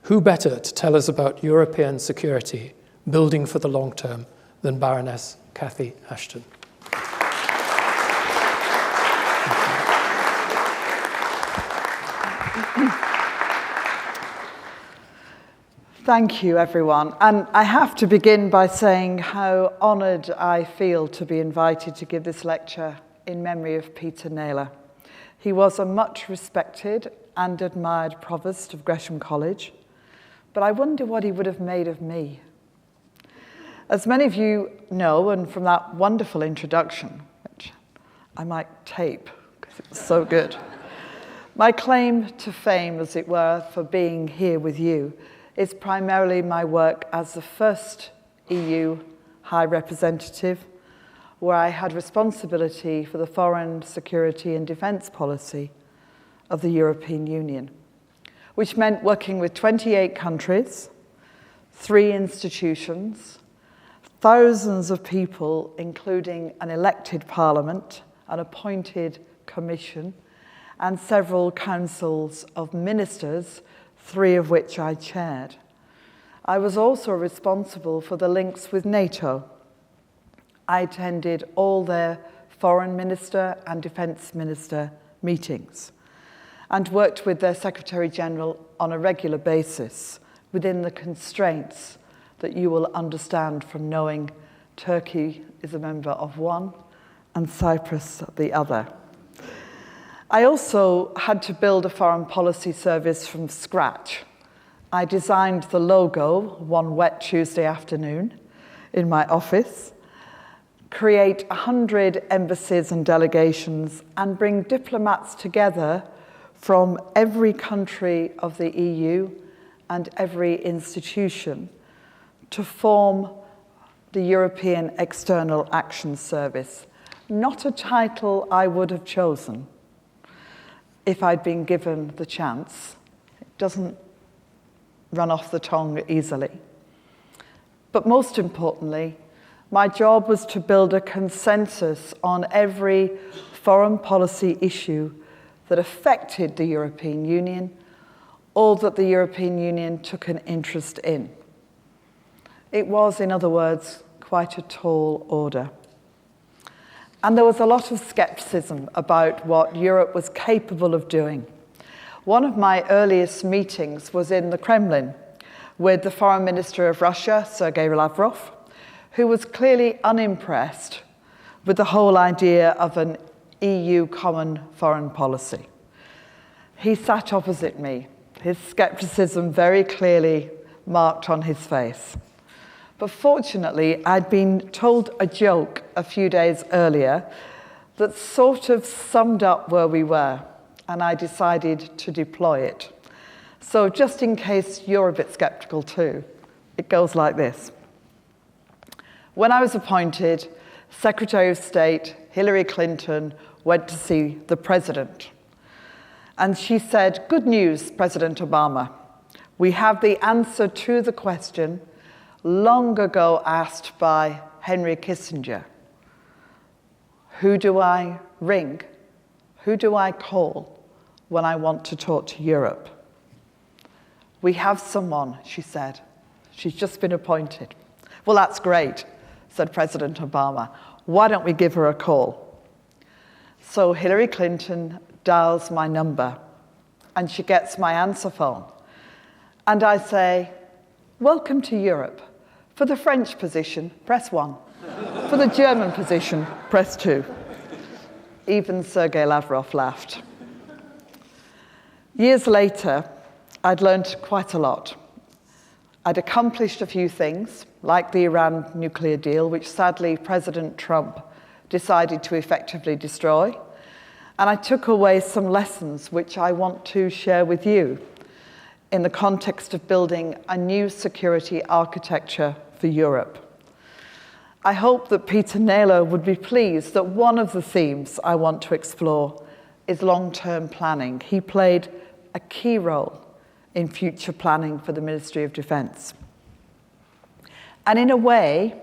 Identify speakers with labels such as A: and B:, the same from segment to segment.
A: Who better to tell us about European security, building for the long term, than Baroness Cathy Ashton?
B: Thank you, everyone. And I have to begin by saying how honoured I feel to be invited to give this lecture in memory of Peter Naylor. He was a much respected and admired provost of Gresham College, but I wonder what he would have made of me. As many of you know, and from that wonderful introduction, which I might tape because it was so good, my claim to fame, as it were, for being here with you is primarily my work as the first EU High Representative, where I had responsibility for the foreign, security and defence policy of the European Union, which meant working with 28 countries, 3 institutions, thousands of people, including an elected parliament, an appointed commission, and several councils of ministers, 3 of which I chaired. I was also responsible for the links with NATO. I attended all their foreign minister and defence minister meetings and worked with their Secretary General on a regular basis within the constraints that you will understand from knowing Turkey is a member of one and Cyprus the other. I also had to build a foreign policy service from scratch. I designed the logo one wet Tuesday afternoon in my office, create 100 embassies and delegations, and bring diplomats together from every country of the EU and every institution to form the European External Action Service. Not a title I would have chosen if I'd been given the chance. It doesn't run off the tongue easily. But most importantly, my job was to build a consensus on every foreign policy issue that affected the European Union or that the European Union took an interest in. It was, in other words, quite a tall order. And there was a lot of skepticism about what Europe was capable of doing. One of my earliest meetings was in the Kremlin with the Foreign Minister of Russia, Sergei Lavrov, who was clearly unimpressed with the whole idea of an EU common foreign policy. He sat opposite me, his skepticism very clearly marked on his face. But fortunately, I'd been told a joke a few days earlier that sort of summed up where we were, and I decided to deploy it. So just in case you're a bit skeptical too, it goes like this. When I was appointed, Secretary of State Hillary Clinton went to see the president. And she said, "Good news, President Obama. We have the answer to the question long ago asked by Henry Kissinger. Who do I ring? Who do I call when I want to talk to Europe?" "We have someone," she said. "She's just been appointed." "Well, that's great," said President Obama. "Why don't we give her a call?" So Hillary Clinton dials my number, and she gets my answer phone. And I say, "Welcome to Europe. For the French position, press 1. For the German position, press 2. Even Sergei Lavrov laughed. Years later, I'd learned quite a lot. I'd accomplished a few things, like the Iran nuclear deal, which sadly President Trump decided to effectively destroy. And I took away some lessons which I want to share with you in the context of building a new security architecture for Europe. I hope that Peter Naylor would be pleased that one of the themes I want to explore is long-term planning. He played a key role in future planning for the Ministry of Defence. And in a way,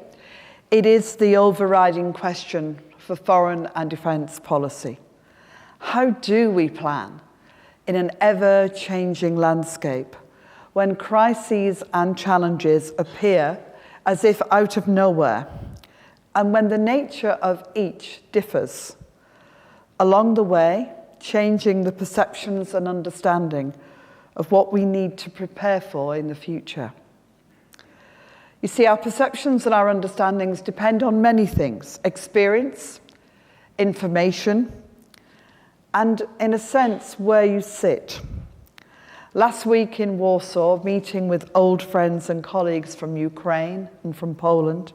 B: it is the overriding question for foreign and defence policy. How do we plan in an ever-changing landscape when crises and challenges appear as if out of nowhere, and when the nature of each differs, along the way, changing the perceptions and understanding of what we need to prepare for in the future. You see, our perceptions and our understandings depend on many things: experience, information, and, in a sense, where you sit. Last week in Warsaw, meeting with old friends and colleagues from Ukraine and from Poland,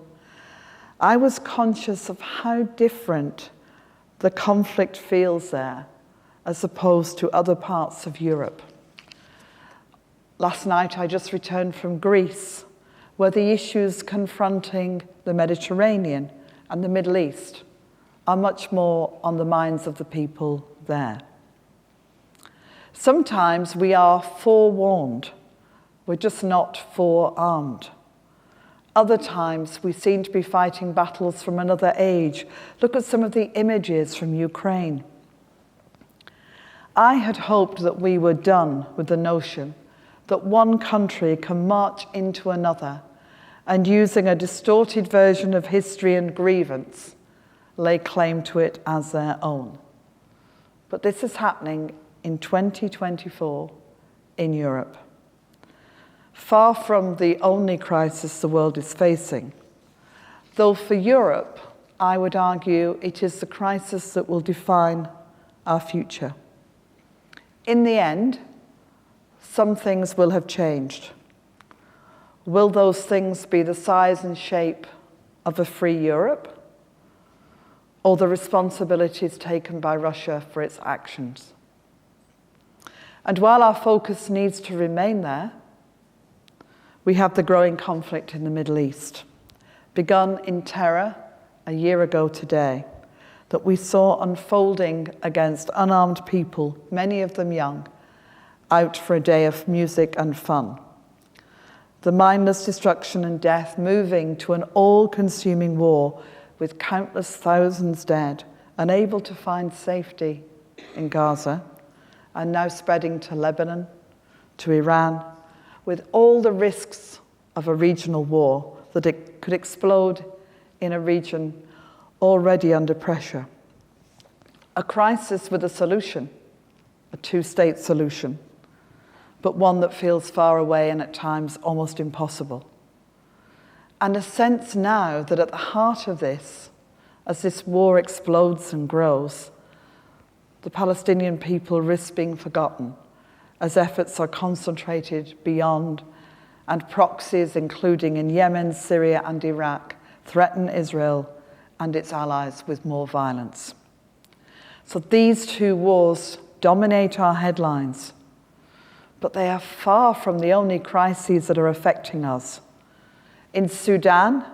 B: I was conscious of how different the conflict feels there as opposed to other parts of Europe. Last night I just returned from Greece, where the issues confronting the Mediterranean and the Middle East are much more on the minds of the people there. Sometimes we are forewarned, we're just not forearmed. Other times we seem to be fighting battles from another age. Look at some of the images from Ukraine. I had hoped that we were done with the notion that one country can march into another and, using a distorted version of history and grievance, lay claim to it as their own. But this is happening in 2024 in Europe. Far from the only crisis the world is facing, though for Europe, I would argue it is the crisis that will define our future. In the end, some things will have changed. Will those things be the size and shape of a free Europe, or the responsibilities taken by Russia for its actions? And while our focus needs to remain there, we have the growing conflict in the Middle East, begun in terror a year ago today, that we saw unfolding against unarmed people, many of them young, out for a day of music and fun. The mindless destruction and death moving to an all-consuming war with countless thousands dead, unable to find safety in Gaza, and now spreading to Lebanon, to Iran, with all the risks of a regional war that it could explode in a region already under pressure. A crisis with a solution, a two-state solution, but one that feels far away and at times almost impossible. And a sense now that at the heart of this, as this war explodes and grows, the Palestinian people risk being forgotten as efforts are concentrated beyond, and proxies, including in Yemen, Syria, and Iraq, threaten Israel and its allies with more violence. So these two wars dominate our headlines, but they are far from the only crises that are affecting us. In Sudan,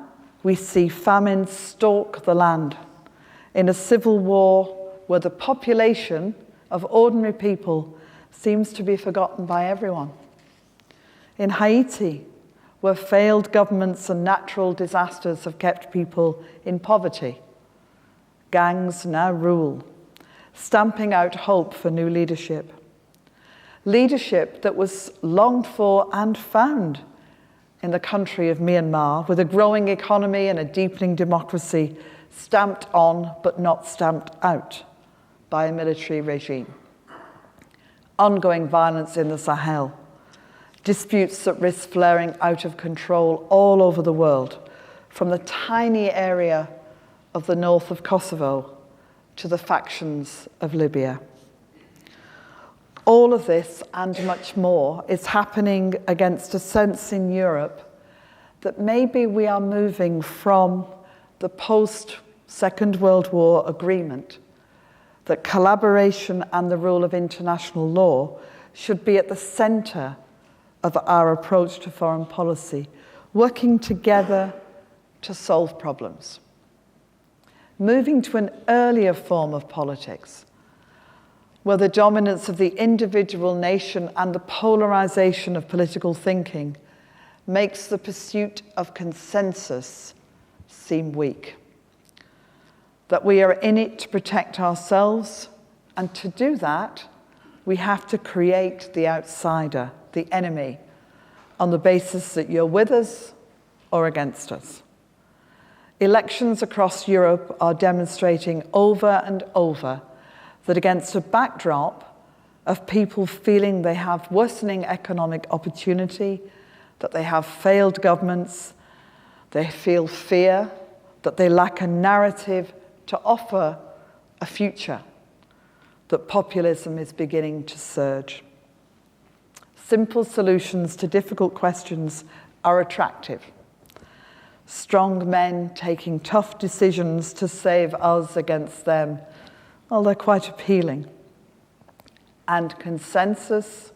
B: we see famine stalk the land. In a civil war where the population of ordinary people seems to be forgotten by everyone. In Haiti, where failed governments and natural disasters have kept people in poverty, gangs now rule, stamping out hope for new leadership. Leadership that was longed for and found in the country of Myanmar, with a growing economy and a deepening democracy stamped on but not stamped out by a military regime. Ongoing violence in the Sahel, disputes that risk flaring out of control all over the world, from the tiny area of the north of Kosovo to the factions of Libya. All of this and much more is happening against a sense in Europe that maybe we are moving from the post-Second World War agreement that collaboration and the rule of international law should be at the center of our approach to foreign policy, working together to solve problems. Moving to an earlier form of politics, where the dominance of the individual nation and the polarization of political thinking makes the pursuit of consensus seem weak. That we are in it to protect ourselves, and to do that, we have to create the outsider, the enemy, on the basis that you're with us or against us. Elections across Europe are demonstrating over and over that against a backdrop of people feeling they have worsening economic opportunity, that they have failed governments, they feel fear, that they lack a narrative to offer a future, that populism is beginning to surge. Simple solutions to difficult questions are attractive. Strong men taking tough decisions to save us against them, well, they're quite appealing. And consensus,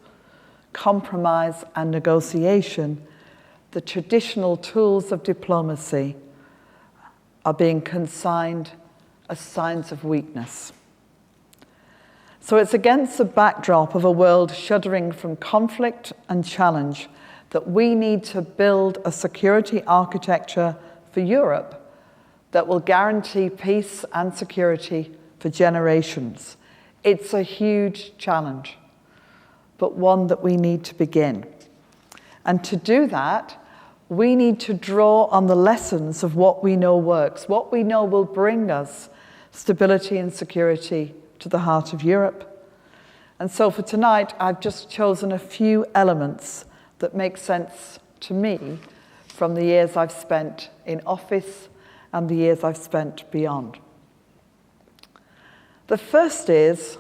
B: compromise, and negotiation, the traditional tools of diplomacy, are being consigned as signs of weakness. So it's against the backdrop of a world shuddering from conflict and challenge that we need to build a security architecture for Europe that will guarantee peace and security for generations. It's a huge challenge, but one that we need to begin. And to do that, we need to draw on the lessons of what we know works, what we know will bring us stability and security to the heart of Europe. And so for tonight, I've just chosen a few elements that make sense to me from the years I've spent in office and the years I've spent beyond. The first is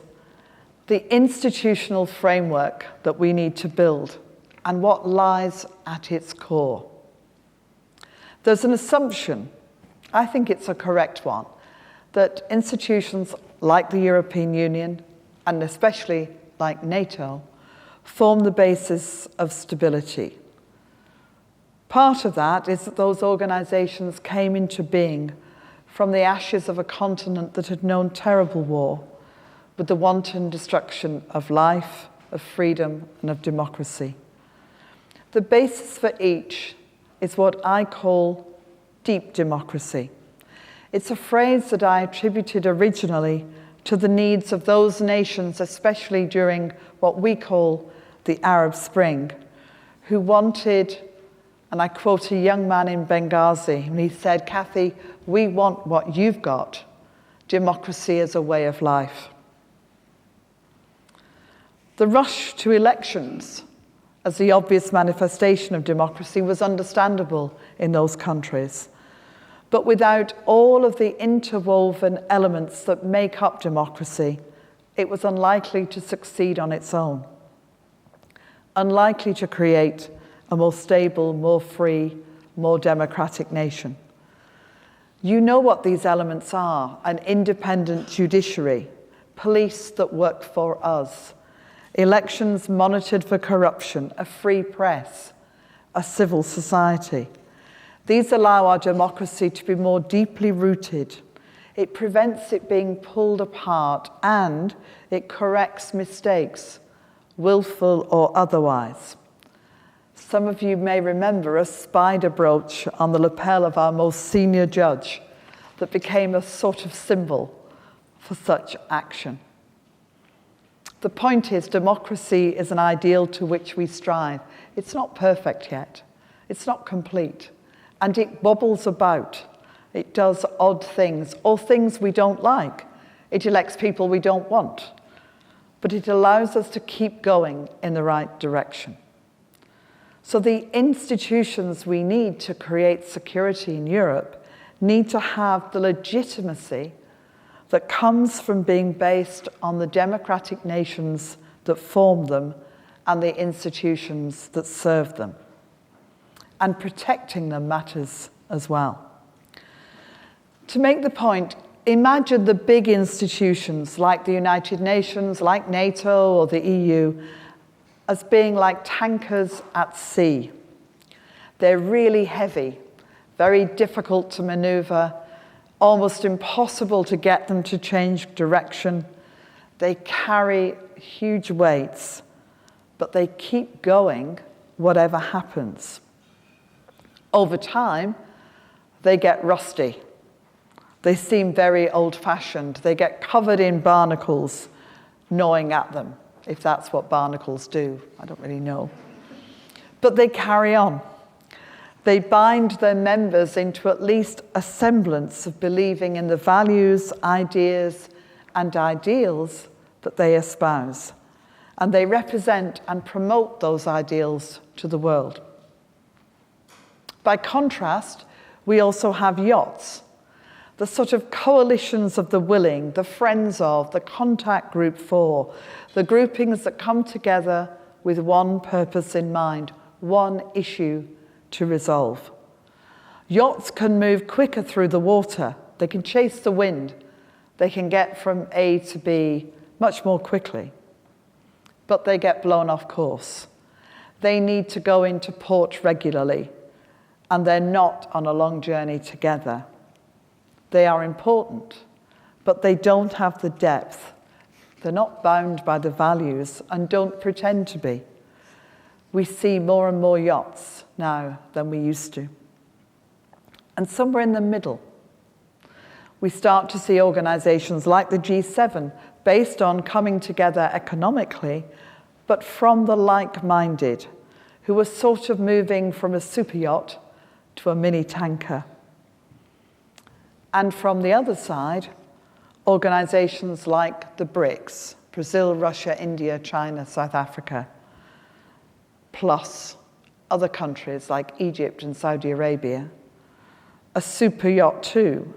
B: the institutional framework that we need to build and what lies at its core. There's an assumption, I think it's a correct one, that institutions like the European Union, and especially like NATO, form the basis of stability. Part of that is that those organizations came into being from the ashes of a continent that had known terrible war, with the wanton destruction of life, of freedom, and of democracy. The basis for each is what I call deep democracy. It's a phrase that I attributed originally to the needs of those nations, especially during what we call the Arab Spring, who wanted, and I quote a young man in Benghazi, and he said, "Kathy, we want what you've got, democracy as a way of life." The rush to elections as the obvious manifestation of democracy was understandable in those countries. But without all of the interwoven elements that make up democracy, it was unlikely to succeed on its own, unlikely to create a more stable, more free, more democratic nation. You know what these elements are: an independent judiciary, police that work for us, elections monitored for corruption, a free press, a civil society. These allow our democracy to be more deeply rooted. It prevents it being pulled apart, and it corrects mistakes, willful or otherwise. Some of you may remember a spider brooch on the lapel of our most senior judge that became a sort of symbol for such action. The point is, democracy is an ideal to which we strive. It's not perfect yet. It's not complete. And it wobbles about. It does odd things, or things we don't like. It elects people we don't want. But it allows us to keep going in the right direction. So the institutions we need to create security in Europe need to have the legitimacy that comes from being based on the democratic nations that form them and the institutions that serve them. And protecting them matters as well. To make the point, imagine the big institutions like the United Nations, like NATO or the EU, as being like tankers at sea. They're really heavy, very difficult to maneuver, almost impossible to get them to change direction. They carry huge weights, but they keep going whatever happens. Over time, they get rusty. They seem very old-fashioned. They get covered in barnacles, gnawing at them, if that's what barnacles do. I don't really know. But they carry on. They bind their members into at least a semblance of believing in the values, ideas, and ideals that they espouse. And they represent and promote those ideals to the world. By contrast, we also have yachts, the sort of coalitions of the willing, the friends of, the contact group for, the groupings that come together with one purpose in mind, one issue to resolve. Yachts can move quicker through the water. They can chase the wind. They can get from A to B much more quickly. But they get blown off course. They need to go into port regularly, and they're not on a long journey together. They are important, but they don't have the depth. They're not bound by the values and don't pretend to be. We see more and more yachts now than we used to. And somewhere in the middle, we start to see organizations like the G7 based on coming together economically, but from the like-minded, who are sort of moving from a super yacht to a mini tanker. And from the other side, organizations like the BRICS, Brazil, Russia, India, China, South Africa, plus other countries like Egypt and Saudi Arabia, a super yacht too,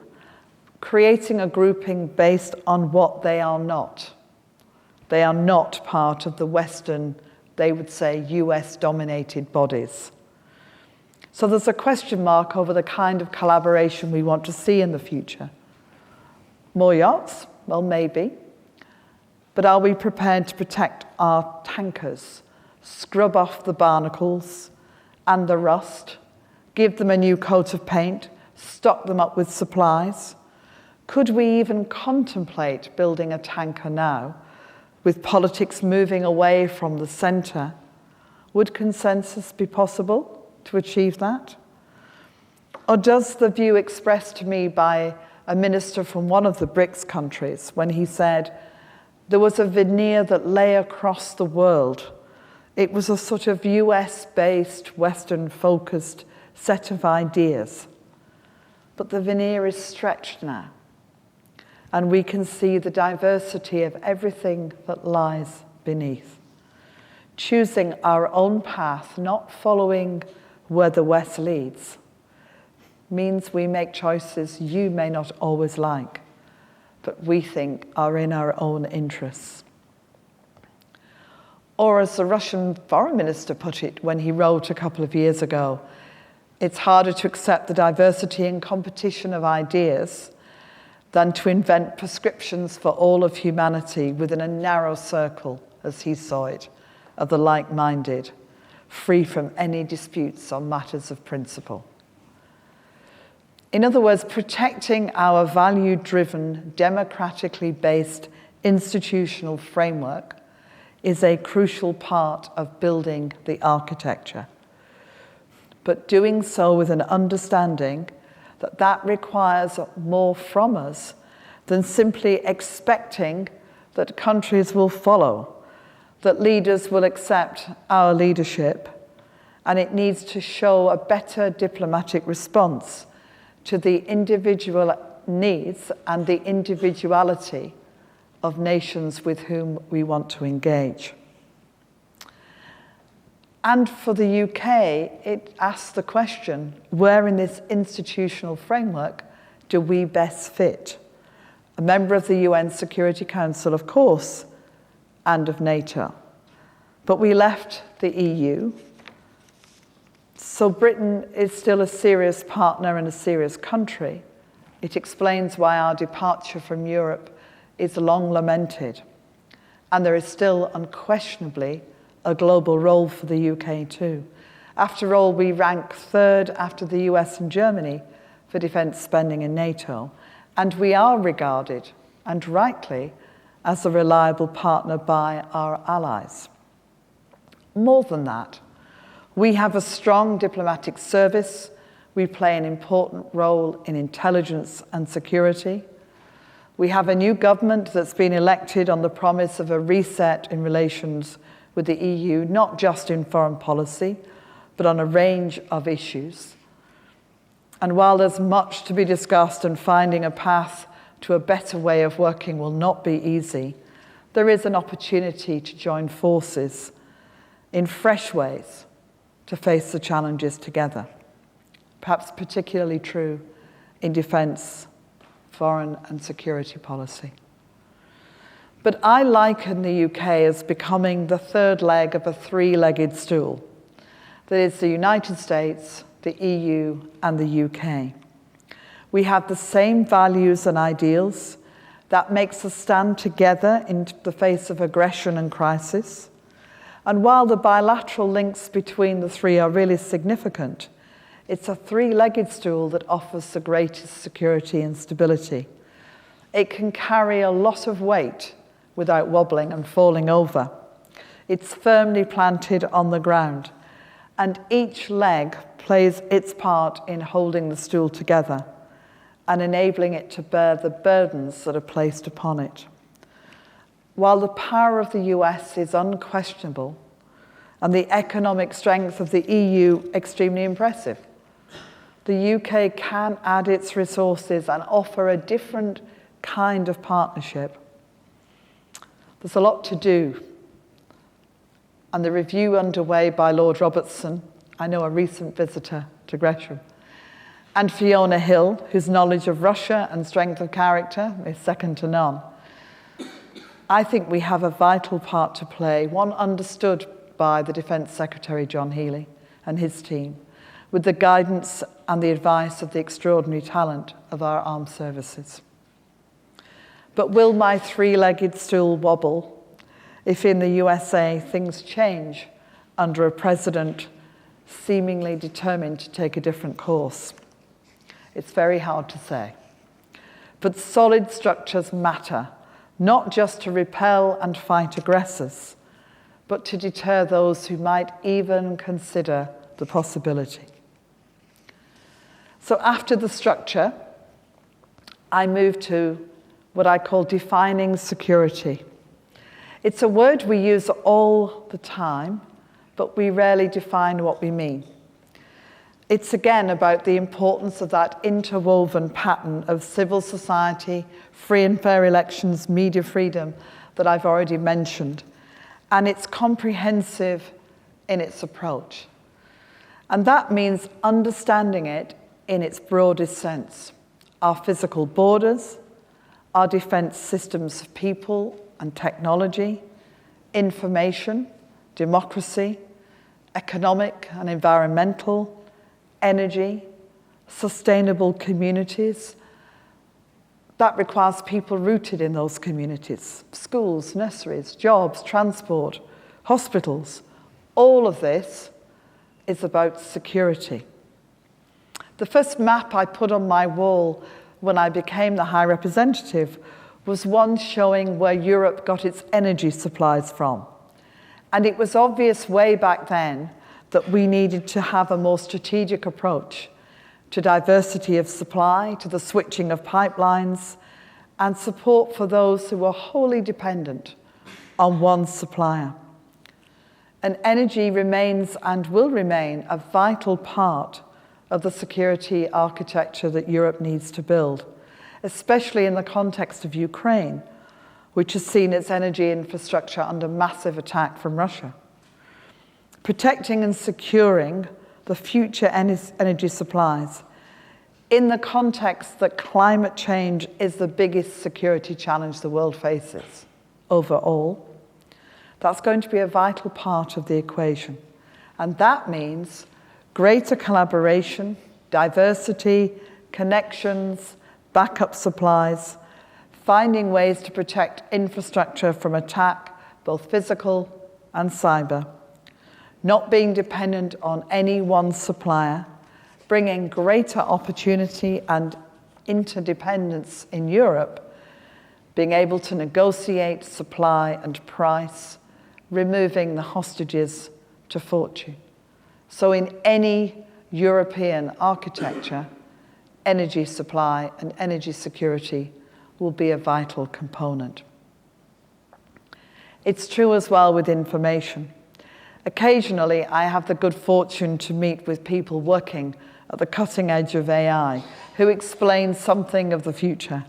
B: creating a grouping based on what they are not. They are not part of the Western, they would say, US-dominated bodies. So there's a question mark over the kind of collaboration we want to see in the future. More yachts? Well, maybe. But are we prepared to protect our tankers, scrub off the barnacles and the rust, give them a new coat of paint, stock them up with supplies? Could we even contemplate building a tanker now, with politics moving away from the centre? Would consensus be possible to achieve that? Or does the view expressed to me by a minister from one of the BRICS countries, when he said there was a veneer that lay across the world, it was a sort of US-based, Western-focused set of ideas, but the veneer is stretched now, and we can see the diversity of everything that lies beneath. Choosing our own path, not following where the West leads, means we make choices you may not always like, but we think are in our own interests. Or as the Russian foreign minister put it when he wrote a couple of years ago, it's harder to accept the diversity and competition of ideas than to invent prescriptions for all of humanity within a narrow circle, as he saw it, of the like-minded, free from any disputes on matters of principle. In other words, protecting our value-driven, democratically based institutional framework is a crucial part of building the architecture. But doing so with an understanding that that requires more from us than simply expecting that countries will follow, that leaders will accept our leadership, and it needs to show a better diplomatic response to the individual needs and the individuality of nations with whom we want to engage. And for the UK, it asks the question, where in this institutional framework do we best fit? A member of the UN Security Council, of course, and of NATO. But we left the EU, so Britain is still a serious partner and a serious country. It explains why our departure from Europe is long lamented. And there is still unquestionably a global role for the UK too. After all, we rank third after the US and Germany for defence spending in NATO, and we are regarded, and rightly, as a reliable partner by our allies. More than that, we have a strong diplomatic service. We play an important role in intelligence and security. We have a new government that's been elected on the promise of a reset in relations with the EU, not just in foreign policy, but on a range of issues. And while there's much to be discussed and finding a path to a better way of working will not be easy, there is an opportunity to join forces in fresh ways to face the challenges together. Perhaps particularly true in defence, foreign and security policy. But I liken the UK as becoming the third leg of a three-legged stool. That is the United States, the EU, and the UK. We have the same values and ideals that makes us stand together in the face of aggression and crisis. And while the bilateral links between the three are really significant, it's a three-legged stool that offers the greatest security and stability. It can carry a lot of weight without wobbling and falling over. It's firmly planted on the ground, and each leg plays its part in holding the stool together and enabling it to bear the burdens that are placed upon it. While the power of the US is unquestionable and the economic strength of the EU extremely impressive, the UK can add its resources and offer a different kind of partnership. There's a lot to do, and the review underway by Lord Robertson, I know a recent visitor to Gresham, and Fiona Hill, whose knowledge of Russia and strength of character is second to none. I think we have a vital part to play, one understood by the Defence Secretary John Healey and his team, with the guidance and the advice of the extraordinary talent of our armed services. But will my three-legged stool wobble if in the USA things change under a president seemingly determined to take a different course? It's very hard to say. But solid structures matter, not just to repel and fight aggressors, but to deter those who might even consider the possibility. So after the structure, I move to what I call defining security. It's a word we use all the time, but we rarely define what we mean. It's again about the importance of that interwoven pattern of civil society, free and fair elections, media freedom that I've already mentioned. And it's comprehensive in its approach. And that means understanding it in its broadest sense. Our physical borders, our defense systems of people and technology, information, democracy, economic and environmental, energy, sustainable communities. That requires people rooted in those communities. Schools, nurseries, jobs, transport, hospitals. All of this is about security. The first map I put on my wall when I became the High Representative was one showing where Europe got its energy supplies from. And it was obvious way back then that we needed to have a more strategic approach to diversity of supply, to the switching of pipelines, and support for those who were wholly dependent on one supplier. And energy remains and will remain a vital part of the security architecture that Europe needs to build, especially in the context of Ukraine, which has seen its energy infrastructure under massive attack from Russia. Protecting and securing the future energy supplies in the context that climate change is the biggest security challenge the world faces overall, that's going to be a vital part of the equation. And that means greater collaboration, diversity, connections, backup supplies, finding ways to protect infrastructure from attack, both physical and cyber, not being dependent on any one supplier, bringing greater opportunity and interdependence in Europe, being able to negotiate supply and price, removing the hostages to fortune. So in any European architecture, energy supply and energy security will be a vital component. It's true as well with information. Occasionally, I have the good fortune to meet with people working at the cutting edge of AI who explain something of the future.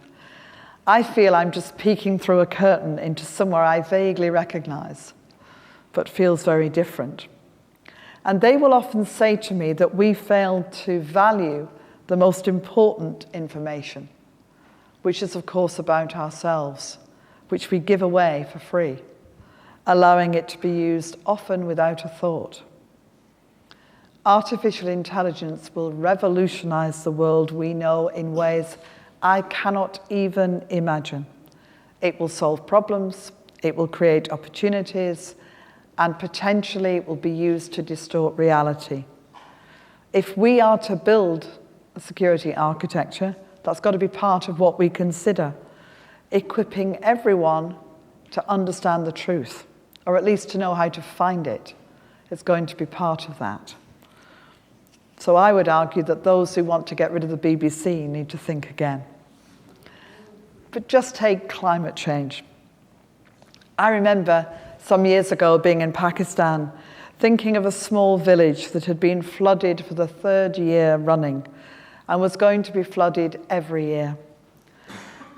B: I feel I'm just peeking through a curtain into somewhere I vaguely recognize, but feels very different. And they will often say to me that we fail to value the most important information, which is, of course, about ourselves, which we give away for free, allowing it to be used often without a thought. Artificial intelligence will revolutionize the world we know in ways I cannot even imagine. It will solve problems, it will create opportunities, and potentially it will be used to distort reality. If we are to build a security architecture, that's got to be part of what we consider. Equipping everyone to understand the truth, or at least to know how to find it, is going to be part of that. So I would argue that those who want to get rid of the BBC need to think again. But just take climate change. I remember some years ago being in Pakistan, thinking of a small village that had been flooded for the 3rd year running and was going to be flooded every year.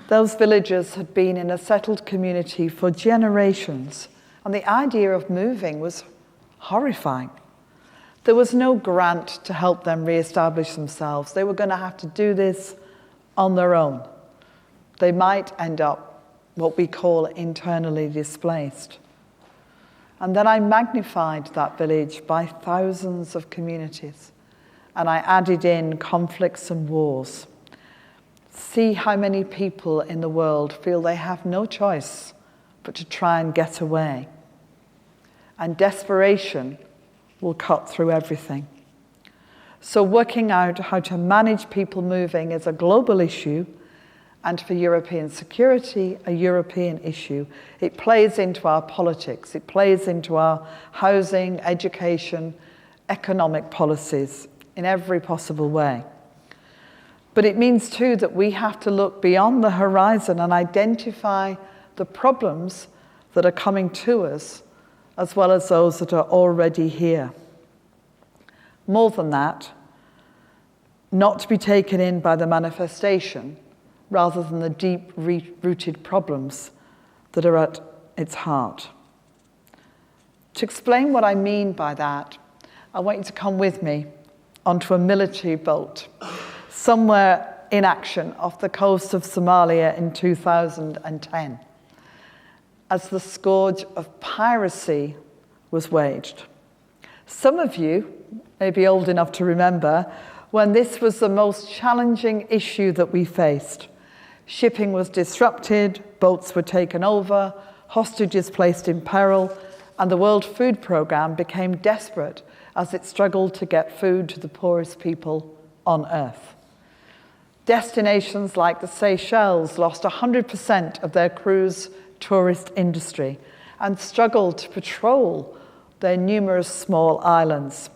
B: Those villagers had been in a settled community for generations, and the idea of moving was horrifying. There was no grant to help them re-establish themselves. They were going to have to do this on their own. They might end up what we call internally displaced. And then I magnified that village by thousands of communities, and I added in conflicts and wars. See how many people in the world feel they have no choice but to try and get away. And desperation will cut through everything. So working out how to manage people moving is a global issue, and for European security, a European issue. It plays into our politics, it plays into our housing, education, economic policies in every possible way. But it means too that we have to look beyond the horizon and identify the problems that are coming to us, as well as those that are already here. More than that, not to be taken in by the manifestation, rather than the deep-rooted problems that are at its heart. To explain what I mean by that, I want you to come with me onto a military boat somewhere in action off the coast of Somalia in 2010, as the scourge of piracy was waged. Some of you may be old enough to remember when this was the most challenging issue that we faced. Shipping was disrupted, boats were taken over, hostages placed in peril, and the World Food Programme became desperate as it struggled to get food to the poorest people on Earth. Destinations like the Seychelles lost 100% of their cruise tourist industry and struggled to patrol their numerous small islands.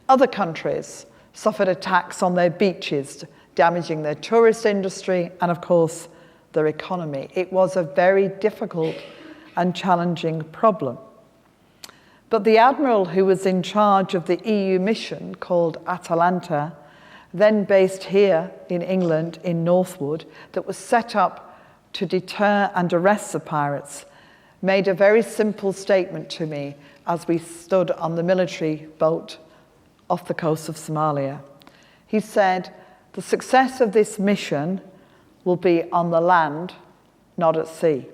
B: Other countries suffered attacks on their beaches, damaging their tourist industry and, of course, their economy. It was a very difficult and challenging problem. But the admiral who was in charge of the EU mission, called Atalanta, then based here in England, in Northwood, that was set up to deter and arrest the pirates, made a very simple statement to me as we stood on the military boat off the coast of Somalia. He said, "The success of this mission will be on the land, not at sea."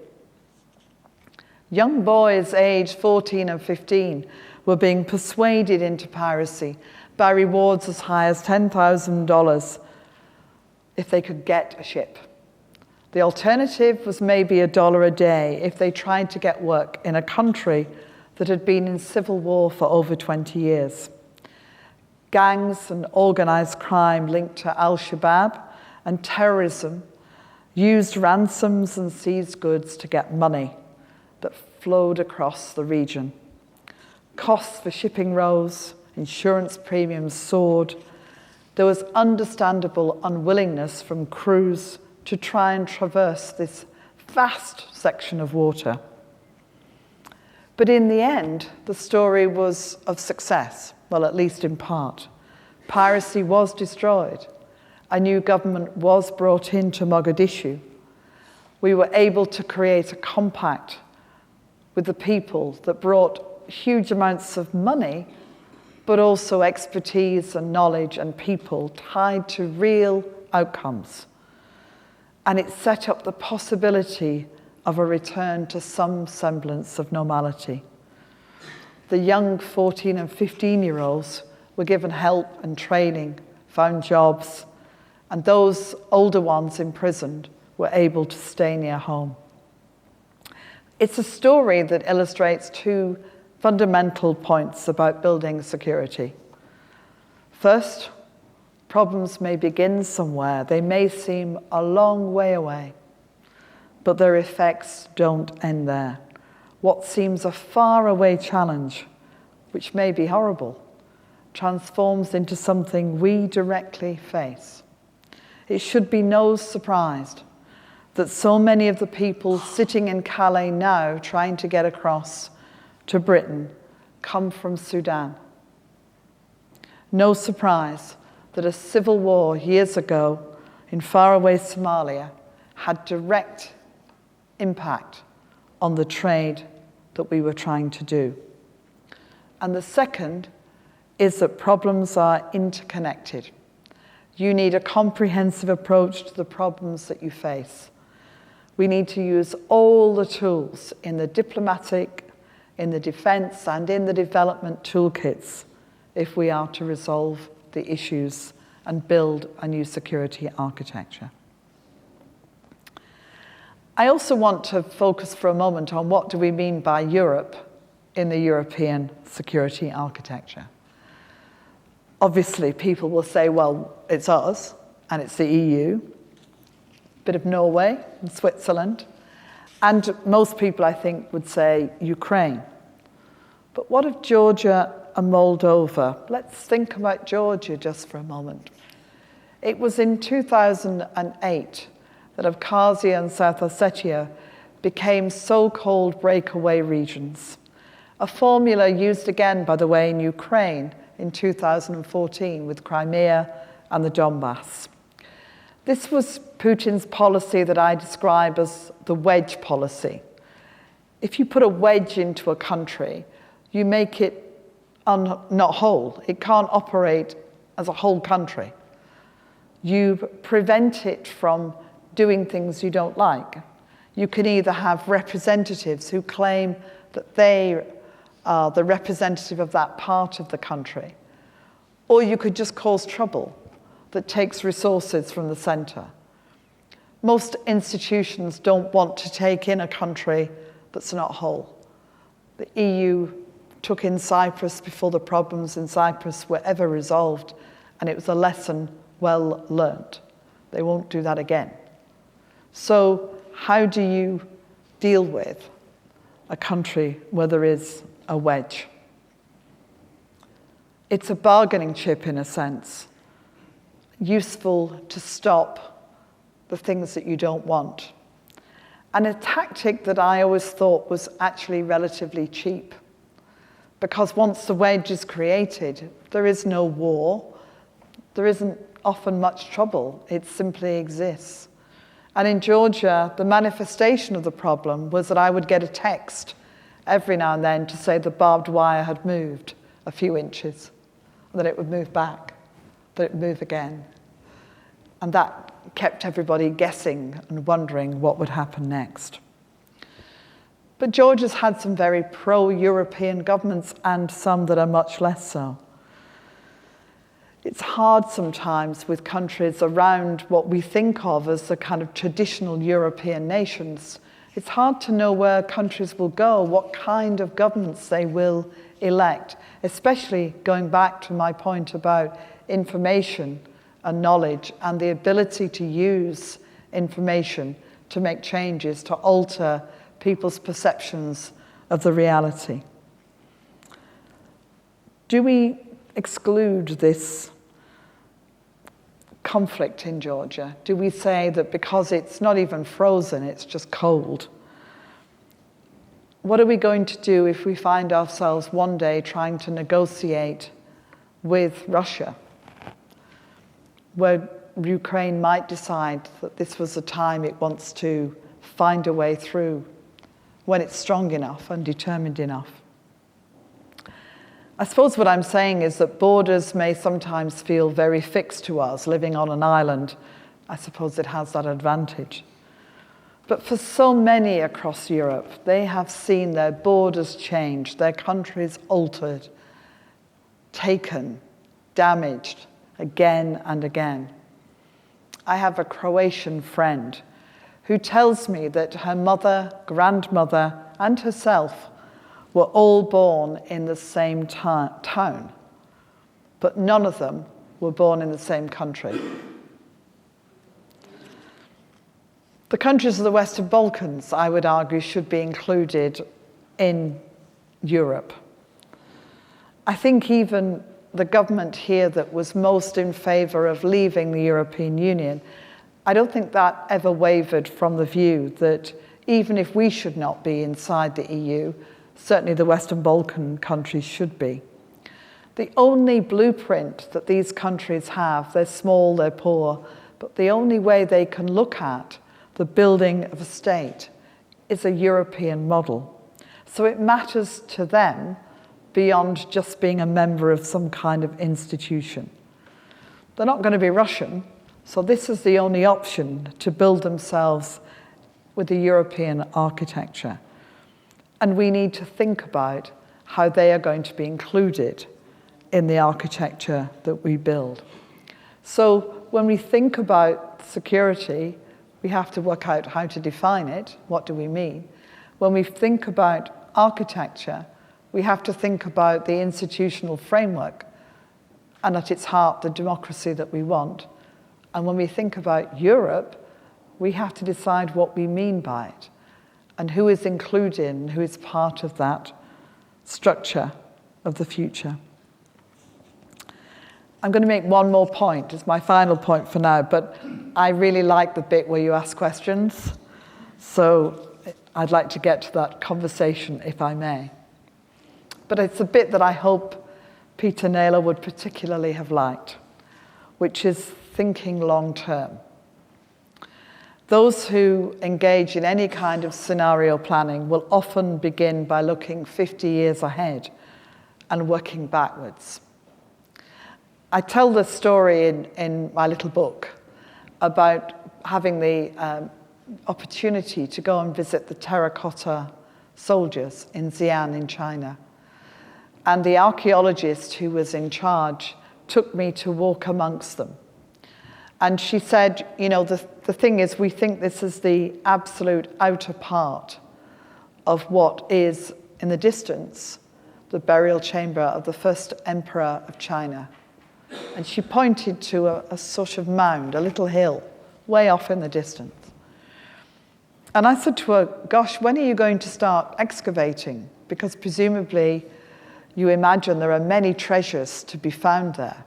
B: Young boys aged 14 and 15 were being persuaded into piracy by rewards as high as $10,000 if they could get a ship. The alternative was maybe $1 a day if they tried to get work in a country that had been in civil war for over 20 years. Gangs and organized crime linked to Al-Shabaab and terrorism used ransoms and seized goods to get money that flowed across the region. Costs for shipping rose, insurance premiums soared. There was understandable unwillingness from crews to try and traverse this vast section of water. But in the end, the story was of success, well, at least in part. Piracy was destroyed. A new government was brought into Mogadishu. We were able to create a compact with the people that brought huge amounts of money, but also expertise and knowledge and people tied to real outcomes. And it set up the possibility of a return to some semblance of normality. The young 14 and 15-year-olds were given help and training, found jobs, and those older ones imprisoned were able to stay near home. It's a story that illustrates two fundamental points about building security. First, problems may begin somewhere. They may seem a long way away, but their effects don't end there. What seems a faraway challenge, which may be horrible, transforms into something we directly face. It should be no surprise that so many of the people sitting in Calais now trying to get across to Britain come from Sudan. No surprise that a civil war years ago in faraway Somalia had direct impact on the trade that we were trying to do. And the second is that problems are interconnected. You need a comprehensive approach to the problems that you face. We need to use all the tools in the diplomatic, in the defense, and in the development toolkits if we are to resolve the issues and build a new security architecture. I also want to focus for a moment on what do we mean by Europe in the European security architecture. Obviously, people will say, well, it's us, and it's the EU, a bit of Norway and Switzerland, and most people, I think, would say Ukraine. But what of Georgia and Moldova? Let's think about Georgia just for a moment. It was in 2008 that Abkhazia and South Ossetia became so-called breakaway regions, a formula used again, by the way, in Ukraine in 2014 with Crimea and the Donbass. This was Putin's policy that I describe as the wedge policy. If you put a wedge into a country, you make it not whole. It can't operate as a whole country. You prevent it from doing things you don't like. You can either have representatives who claim that they are the representative of that part of the country, or you could just cause trouble that takes resources from the centre. Most institutions don't want to take in a country that's not whole. The EU took in Cyprus before the problems in Cyprus were ever resolved, and it was a lesson well learnt. They won't do that again. So how do you deal with a country where there is a wedge? It's a bargaining chip in a sense, useful to stop the things that you don't want. And a tactic that I always thought was actually relatively cheap, because once the wedge is created, there is no war, there isn't often much trouble, it simply exists. And in Georgia, the manifestation of the problem was that I would get a text every now and then to say the barbed wire had moved a few inches, that it would move back, that it would move again. And that kept everybody guessing and wondering what would happen next. But Georgia's had some very pro-European governments and some that are much less so. It's hard sometimes with countries around what we think of as the kind of traditional European nations. It's hard to know where countries will go, what kind of governments they will elect, especially going back to my point about information and knowledge and the ability to use information to make changes, to alter people's perceptions of the reality. Do we exclude this conflict in Georgia? Do we say that because it's not even frozen, it's just cold? what are we going to do if we find ourselves one day trying to negotiate with Russia, where Ukraine might decide that this was a time it wants to find a way through when it's strong enough and determined enough? I suppose what I'm saying is that borders may sometimes feel very fixed to us. Living on an island, I suppose it has that advantage. But for so many across Europe, they have seen their borders change, their countries altered, taken, damaged again and again. I have a Croatian friend who tells me that her mother, grandmother, and herself were all born in the same town, but none of them were born in the same country. The countries of the Western Balkans, I would argue, should be included in Europe. I think even the government here that was most in favour of leaving the European Union, I don't think that ever wavered from the view that even if we should not be inside the EU, certainly the Western Balkan countries should be. The only blueprint that these countries have, they're small, they're poor, but the only way they can look at the building of a state is a European model. So it matters to them beyond just being a member of some kind of institution. They're not going to be Russian, so this is the only option to build themselves with a European architecture. And we need to think about how they are going to be included in the architecture that we build. So when we think about security, we have to work out how to define it. What do we mean? When we think about architecture, we have to think about the institutional framework and at its heart, the democracy that we want. And when we think about Europe, we have to decide what we mean by it and who is included and who is part of that structure of the future. I'm going to make one more point. It's my final point for now, but I really like the bit where you ask questions. So I'd like to get to that conversation, if I may. But it's a bit that I hope Peter Naylor would particularly have liked, which is thinking long term. Those who engage in any kind of scenario planning will often begin by looking 50 years ahead and working backwards. I tell the story in my little book about having the opportunity to go and visit the terracotta soldiers in Xi'an in China. And the archaeologist who was in charge took me to walk amongst them. And she said, you know, the thing is, we think this is the absolute outer part of what is, in the distance, the burial chamber of the first emperor of China. And she pointed to a sort of mound, a little hill, way off in the distance. And I said to her, gosh, when are you going to start excavating? Because presumably you imagine there are many treasures to be found there.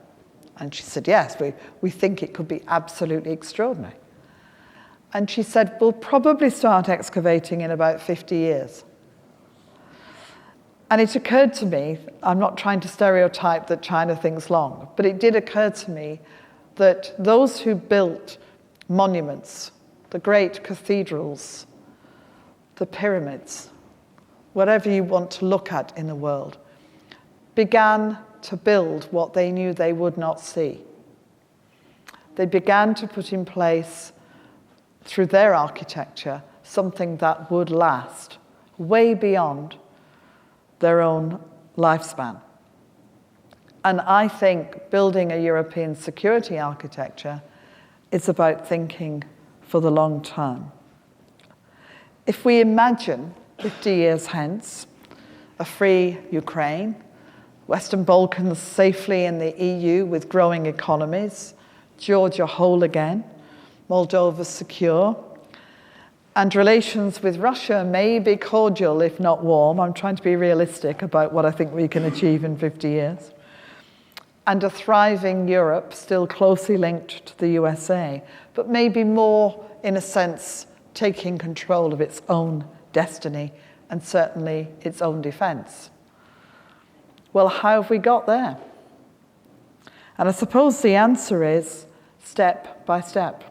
B: And she said, yes, we think it could be absolutely extraordinary. And she said, we'll probably start excavating in about 50 years. And it occurred to me, I'm not trying to stereotype that China thinks long, but it did occur to me that those who built monuments, the great cathedrals, the pyramids, whatever you want to look at in the world, began to build what they knew they would not see. They began to put in place, through their architecture, something that would last way beyond their own lifespan. And I think building a European security architecture is about thinking for the long term. If we imagine 50 years hence, a free Ukraine, Western Balkans safely in the EU with growing economies, Georgia whole again, Moldova secure, and relations with Russia may be cordial, if not warm. I'm trying to be realistic about what I think we can achieve in 50 years. And a thriving Europe, still closely linked to the USA, but maybe more, in a sense, taking control of its own destiny and certainly its own defence. Well, how have we got there? And I suppose the answer is step by step.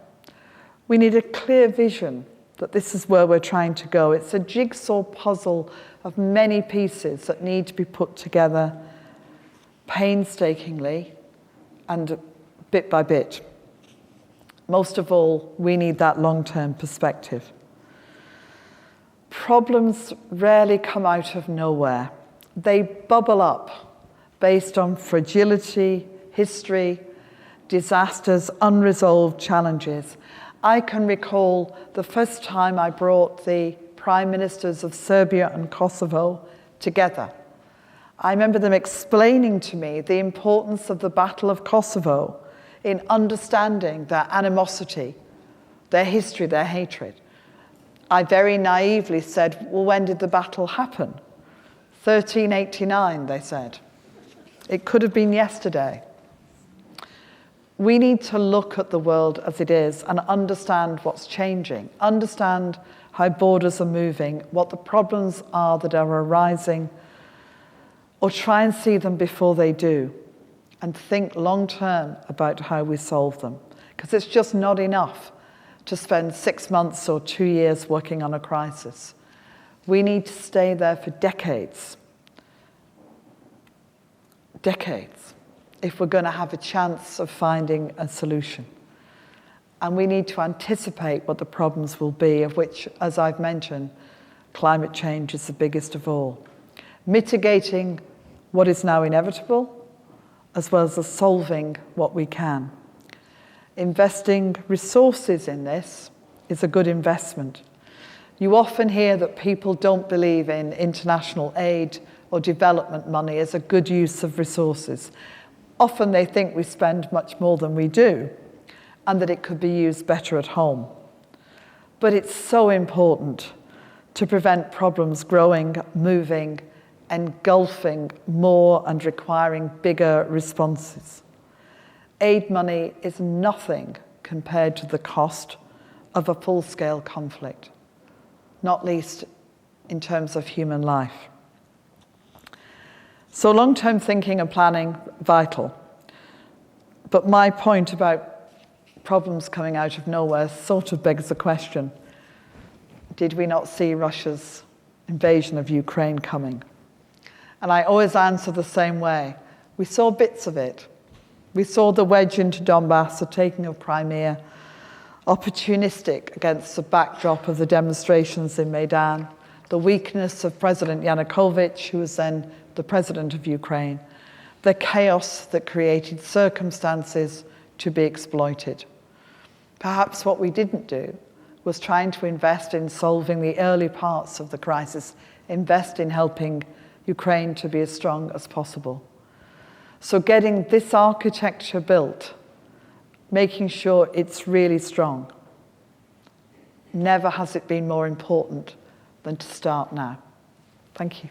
B: We need a clear vision that this is where we're trying to go. It's a jigsaw puzzle of many pieces that need to be put together painstakingly and bit by bit. Most of all, we need that long-term perspective. Problems rarely come out of nowhere. They bubble up based on fragility, history, disasters, unresolved challenges. I can recall the first time I brought the prime ministers of Serbia and Kosovo together. I remember them explaining to me the importance of the Battle of Kosovo in understanding their animosity, their history, their hatred. I very naively said, well, when did the battle happen? 1389, they said. It could have been yesterday. We need to look at the world as it is and understand what's changing, understand how borders are moving, what the problems are that are arising, or try and see them before they do, and think long-term about how we solve them. Because it's just not enough to spend 6 months or 2 years working on a crisis. We need to stay there for decades. Decades. If we're going to have a chance of finding a solution. And we need to anticipate what the problems will be, of which, as I've mentioned, climate change is the biggest of all. Mitigating what is now inevitable, as well as solving what we can. Investing resources in this is a good investment. You often hear that people don't believe in international aid or development money as a good use of resources. Often they think we spend much more than we do and that it could be used better at home. But it's so important to prevent problems growing, moving, engulfing more and requiring bigger responses. Aid money is nothing compared to the cost of a full-scale conflict, not least in terms of human life. So long-term thinking and planning, vital. But my point about problems coming out of nowhere sort of begs the question, did we not see Russia's invasion of Ukraine coming? And I always answer the same way. We saw bits of it. We saw the wedge into Donbass, the taking of Crimea, opportunistic against the backdrop of the demonstrations in Maidan, the weakness of President Yanukovych, who was then the president of Ukraine, the chaos that created circumstances to be exploited. Perhaps what we didn't do was trying to invest in solving the early parts of the crisis, invest in helping Ukraine to be as strong as possible. So getting this architecture built, making sure it's really strong, never has it been more important than to start now. Thank you.